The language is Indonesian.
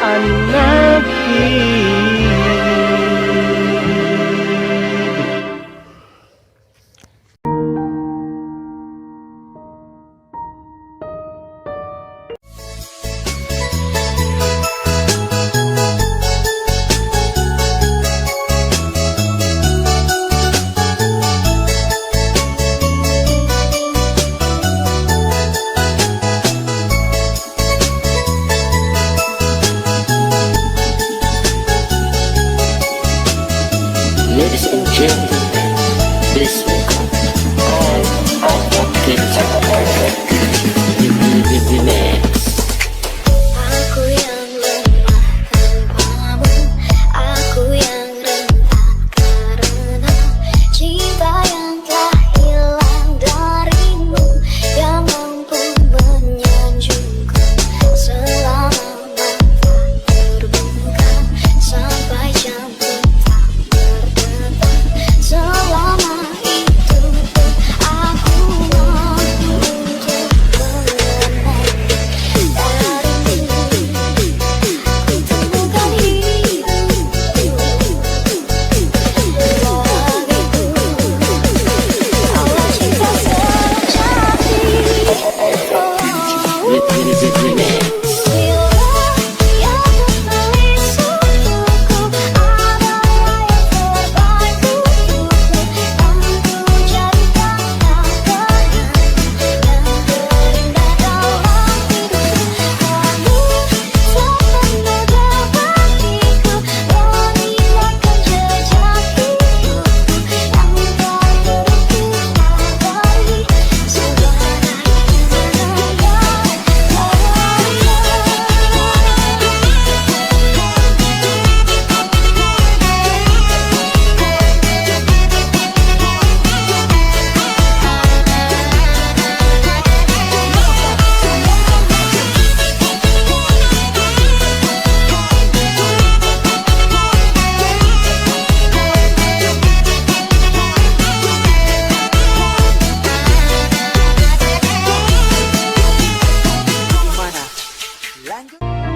An-Nabi. Ladies and gentlemen, please welcome all of the Mix. Aku yang lemah tanpamu, aku yang rentan karena cinta yang telah hilang darimu, yang mampu menyanjungku selama mata terbuka sampai jam petang berdetak. Selama itu pun aku mampu untuk mengenali Lanjut.